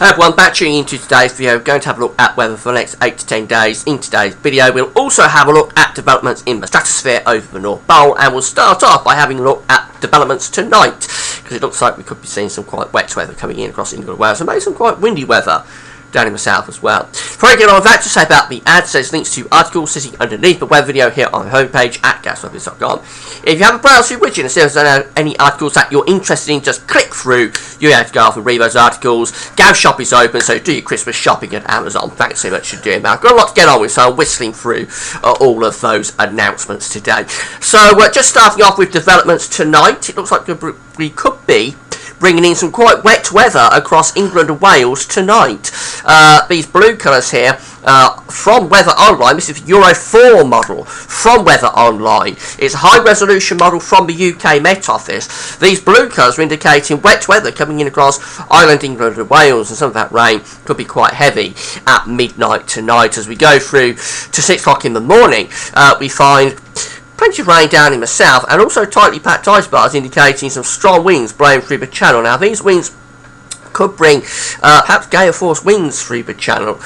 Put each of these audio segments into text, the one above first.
Hi everyone, back tuning into today's video. We're going to have a look at weather for the next 8 to 10 days. In today's video, we'll also have a look at developments in the stratosphere over the North Pole, and we'll start off by having a look at developments tonight, because it looks like we could be seeing some quite wet weather coming in across England and Wales, and maybe some quite windy weather down in the south as well. Before I get on with that, to say about the ads, there's links to articles sitting underneath the web video here on the homepage at gasweathers.com. If you have a browser widget and see if there's any articles that you're interested in, just click through. You have to go off and read those articles. Go Shop is open, so do your Christmas shopping at Amazon. Thanks so much for doing that. I've got a lot to get on with, so I'm whistling through all of those announcements today. So just starting off with developments tonight, it looks like we could be bringing in some quite wet weather across England and Wales tonight. These blue colours here from Weather Online. This is Euro 4 model from Weather Online. It's a high resolution model from the UK Met Office. These blue colours are indicating wet weather coming in across Ireland, England and Wales, and some of that rain could be quite heavy at midnight tonight. As we go through to 6 o'clock in the morning, we find plenty of rain down in the south, and also tightly packed ice bars indicating some strong winds blowing through the channel. Now these winds could bring perhaps gale force winds through the channel.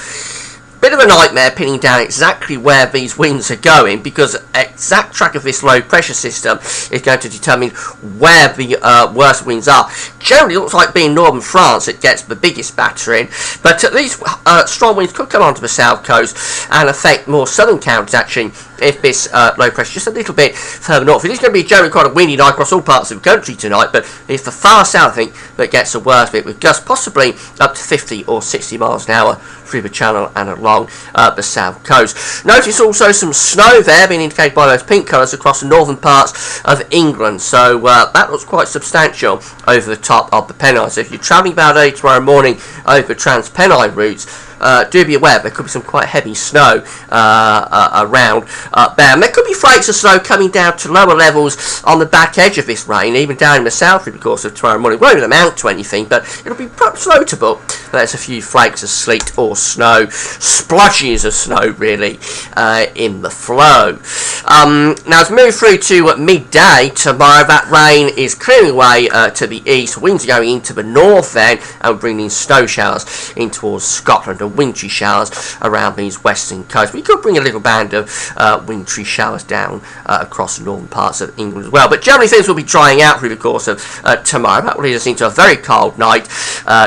Bit of a nightmare pinning down exactly where these winds are going, because exact track of this low pressure system is going to determine where the worst winds are. Generally it looks like being northern France it gets the biggest battering, but these strong winds could come onto the south coast and affect more southern counties actually if this low pressure just a little bit further north. It is going to be generally quite a windy night across all parts of the country tonight, but it's the far south I think that gets the worst bit, with gusts possibly up to 50 or 60 miles an hour through the channel and along the south coast. Notice also some snow there being indicated by those pink colours across the northern parts of England, so that looks quite substantial over the top of the Pennines. So if you're travelling about early tomorrow morning over Trans-Pennine routes, do be aware there could be some quite heavy snow around there. And there could be flakes of snow coming down to lower levels on the back edge of this rain, even down in the south through the course of tomorrow morning. It won't amount to anything, but it'll be perhaps notable. There's a few flakes of sleet or snow, splotches of snow really, in the flow. Now as we move through to midday tomorrow, that rain is clearing away to the east. Winds are going into the north then, and bringing snow showers in towards Scotland, and wintry showers around these western coasts. We could bring a little band of wintry showers down across the northern parts of England as well. But generally things will be drying out through the course of tomorrow. That will lead us into a very cold night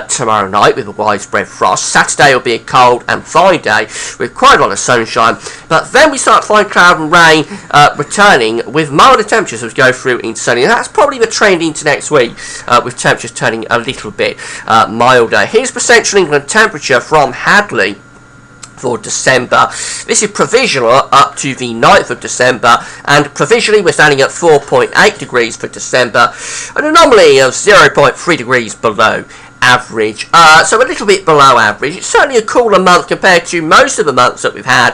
tomorrow night with a widespread frost. Saturday will be a cold and fine day with quite a lot of sunshine, but then we start to find cloud and rain returning with milder temperatures as we go through into sunny. And that's probably the trend into next week, with temperatures turning a little bit milder. Here's the central England temperature from Hadley for December. This is provisional up to the 9th of December, and provisionally we're standing at 4.8 degrees for December, an anomaly of 0.3 degrees below average, so a little bit below average. It's certainly a cooler month compared to most of the months that we've had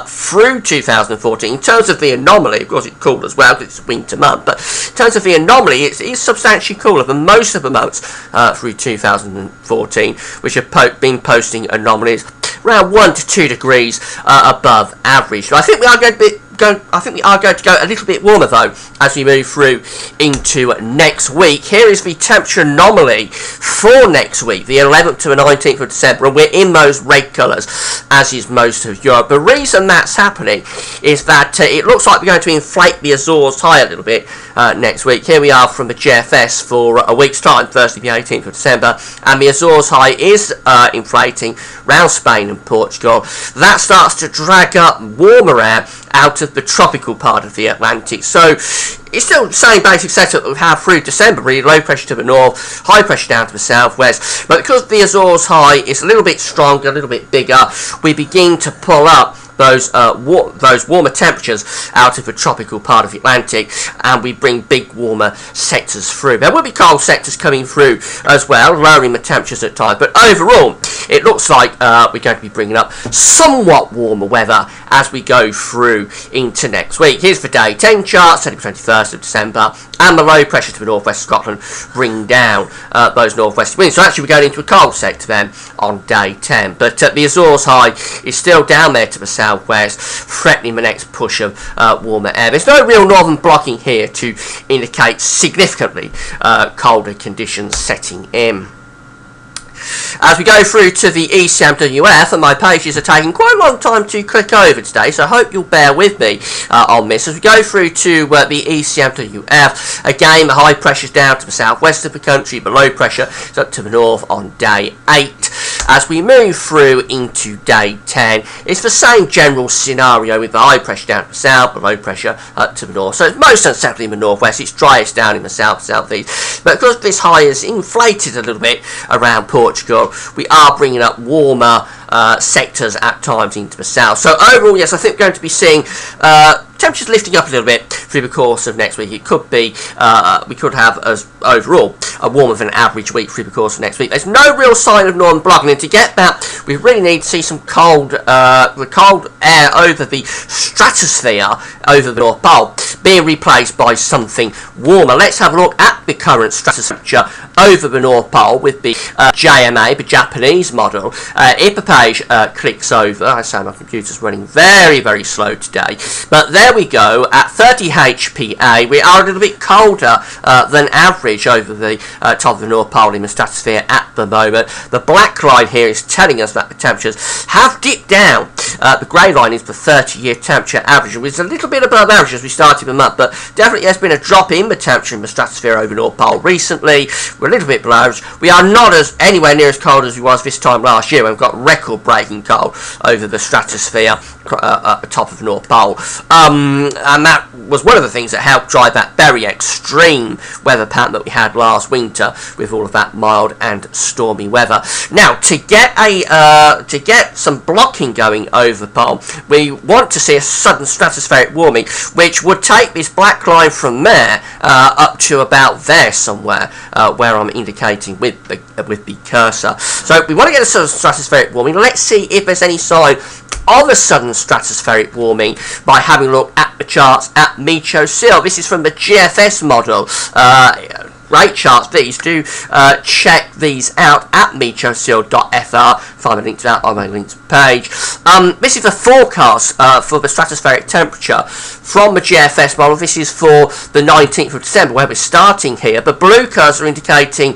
through 2014. In terms of the anomaly, of course it's cool as well because it's a winter month, but in terms of the anomaly it is substantially cooler than most of the months through 2014, which have been posting anomalies around 1 to 2 degrees above average. But I think we are going to go a little bit warmer though as we move through into next week. Here is the temperature anomaly for next week, the 11th to the 19th of December, and we're in those red colours, as is most of Europe. The reason that's happening is that it looks like we're going to inflate the Azores high a little bit next week. Here we are from the GFS for a week's time, Thursday the 18th of December, and the Azores high is inflating around Spain and Portugal. That starts to drag up warmer air out of the tropical part of the Atlantic. So it's still the same basic setup that we have through December, really. Low pressure to the north, high pressure down to the southwest. But because the Azores high is a little bit stronger, a little bit bigger, we begin to pull up those warmer temperatures out of the tropical part of the Atlantic, and we bring big warmer sectors through. There will be cold sectors coming through as well, lowering the temperatures at times, but overall it looks like we're going to be bringing up somewhat warmer weather as we go through into next week. Here's the day 10 chart, setting 21st of December, and the low pressure to the northwest of Scotland bring down those northwest winds. So actually we're going into a cold sector then on day 10, but the Azores high is still down there to the southwest, threatening the next push of warmer air. There's no real northern blocking here to indicate significantly colder conditions setting in. As we go through to the ECMWF, and my pages are taking quite a long time to click over today, so I hope you'll bear with me on this. As we go through to the ECMWF, again the high pressure's down to the southwest of the country, but low pressure is up to the north on day 8. As we move through into day 10, it's the same general scenario with the high pressure down to the south, but low pressure up to the north. So it's most unsettling in the northwest, it's driest down in the south, southeast. But because this high is inflated a little bit around Portugal, we are bringing up warmer sectors at times into the south. So overall, yes, I think we're going to be seeing temperatures lifting up a little bit through the course of next week. It could be, we could have as overall a warmer than average week through the course of next week. There's no real sign of northern blocking, and to get that, we really need to see some cold, the cold air over the stratosphere over the North Pole being replaced by something warmer. Let's have a look at the current stratosphere over the North Pole with the JMA, the Japanese model. If the page clicks over, I say my computer's running very, very slow today, but there we go, at 30 HPA, we are a little bit colder than average over the top of the North Pole in the stratosphere at the moment. The black line here is telling us that the temperatures have dipped down. The grey line is the 30-year temperature average, which is a little bit above average as we started the month, but definitely there's been a drop in the temperature in the stratosphere over the North Pole recently. We're a little bit below average. We are not anywhere near as cold as we was this time last year when we've got record-breaking cold over the stratosphere at the top of the North Pole. And that was one of the things that helped drive that very extreme weather pattern that we had last winter with all of that mild and stormy weather. Now, to get some blocking going over the pole, we want to see a sudden stratospheric warming, which would take this black line from there up to about there somewhere, where I'm indicating with the cursor. So we want to get a sudden stratospheric warming. Let's see if there's any sign of a sudden stratospheric warming by having a look at the charts at Meteosil. This is from the GFS model. Great charts, these. Do check these out at meteosil.fr. Find a link to that on my links page. This is the forecast for the stratospheric temperature from the GFS model. This is for the 19th of December, where we're starting here. The blue curves are indicating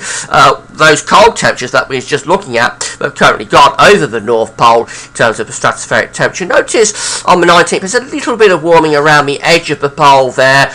those cold temperatures that we were just looking at that we've currently got over the North Pole in terms of the stratospheric temperature. Notice on the 19th there's a little bit of warming around the edge of the pole there,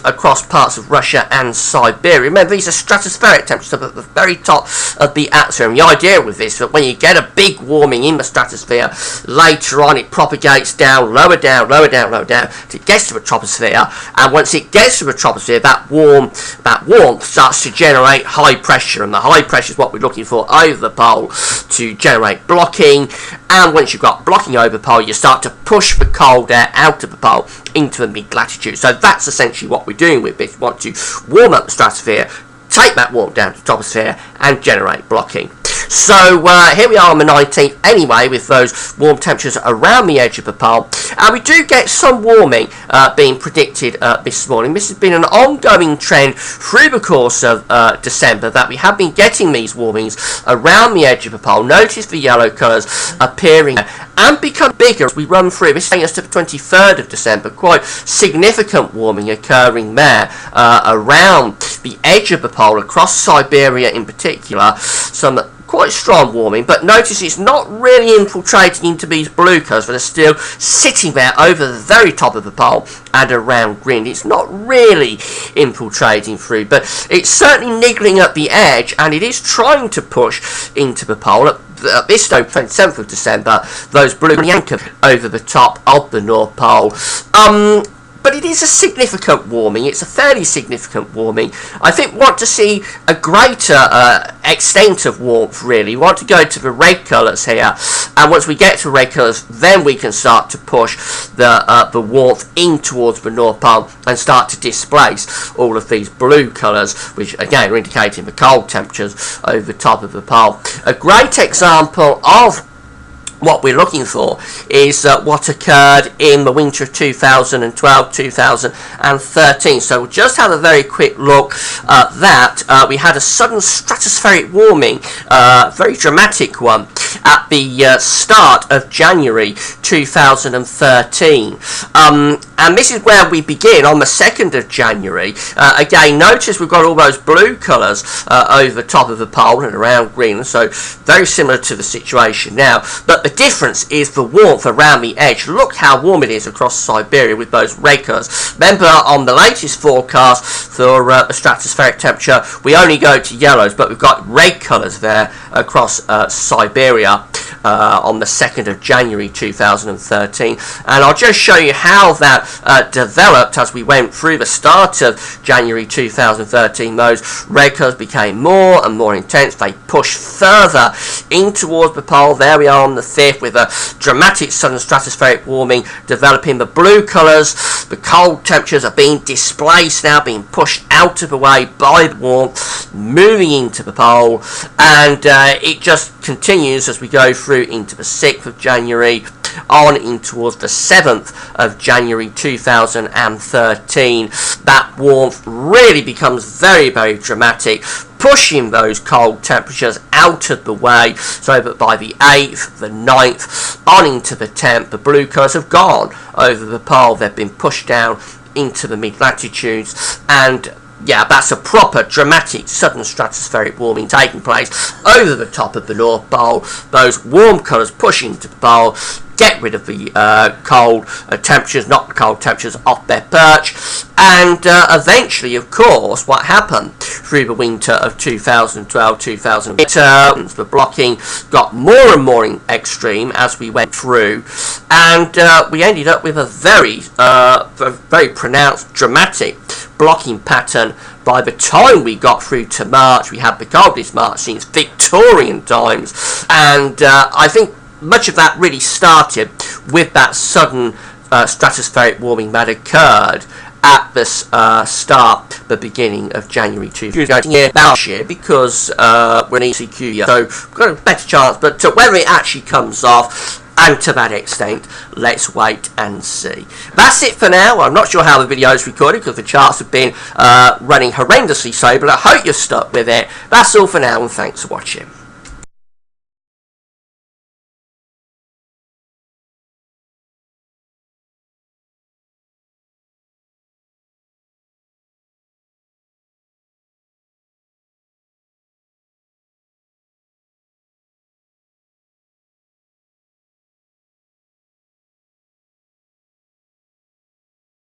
across parts of Russia and Siberia. Remember, these are stratospheric temperatures at the very top of the atmosphere, and the idea with this is that when you get a big warming in the stratosphere, later on it propagates down, lower down, lower down, lower down, till it gets to the troposphere, and once it gets to the troposphere, that warmth starts to generate high pressure, and the high pressure is what we're looking for over the pole to generate blocking. And once you've got blocking over the pole, you start to push the cold air out of the pole into the mid-latitude. So that's essentially what we're doing with this. We want to warm up the stratosphere, take that warmth down to the troposphere, and generate blocking. So here we are on the 19th anyway, with those warm temperatures around the edge of the pole, and we do get some warming being predicted this morning. This has been an ongoing trend through the course of December, that we have been getting these warmings around the edge of the pole. Notice the yellow colours appearing and become bigger as we run through. This is taking us to the 23rd of December. Quite significant warming occurring there around the edge of the pole, across Siberia in particular. Some quite strong warming, but notice it's not really infiltrating into these blue curves, but are still sitting there over the very top of the pole and around Greenland. It's not really infiltrating through, but it's certainly niggling at the edge, and it is trying to push into the pole. At this time, 27th of December, those blue anchor over the top of the North Pole. But it is a significant warming. It's a fairly significant warming. I think we want to see a greater extent of warmth, really. We want to go to the red colours here, and once we get to red colours, then we can start to push the warmth in towards the North Pole and start to displace all of these blue colours, which again are indicating the cold temperatures over the top of the pole. A great example of what we're looking for is what occurred in the winter of 2012-2013. So we'll just have a very quick look at that. We had a sudden stratospheric warming, very dramatic one, at the start of January 2013. And this is where we begin on the 2nd of January. Again, notice we've got all those blue colours over the top of the pole and around Greenland, so very similar to the situation now. But the difference is the warmth around the edge. Look how warm it is across Siberia with those red colours. Remember, on the latest forecast for the stratospheric temperature, we only go to yellows, but we've got red colours there across Siberia on the 2nd of January 2013. And I'll just show you how that developed as we went through the start of January 2013. Those red colours became more and more intense. They pushed further in towards the pole. There we are on the 5th with a dramatic sudden stratospheric warming developing. The blue colours, the cold temperatures are being displaced now, being pushed out of the way by the warmth, moving into the pole, and it just continues as we go through into the 6th of January, on in towards the 7th of January 2013. That warmth really becomes very, very dramatic, pushing those cold temperatures out of the way, so that by the 8th, the 9th, on into the 10th, the blue colours have gone over the pole. They've been pushed down into the mid-latitudes, and yeah, that's a proper dramatic sudden stratospheric warming taking place over the top of the North Pole. Those warm colours pushing to the pole, get rid of the cold temperatures, knock the cold temperatures off their perch, and eventually, of course, what happened through the winter of 2012-2013, the blocking got more and more extreme as we went through, and we ended up with a very pronounced, dramatic blocking pattern. By the time we got through to March, we had the coldest March since Victorian times, and I think much of that really started with that sudden stratospheric warming that occurred at the the beginning of January 2013 last year, because we're an ECQ year, so we've got a better chance, but whether it actually comes off, and to that extent, let's wait and see. That's it for now. I'm not sure how the video is recorded because the charts have been running horrendously slow, but I hope you're stuck with it. That's all for now, and thanks for watching.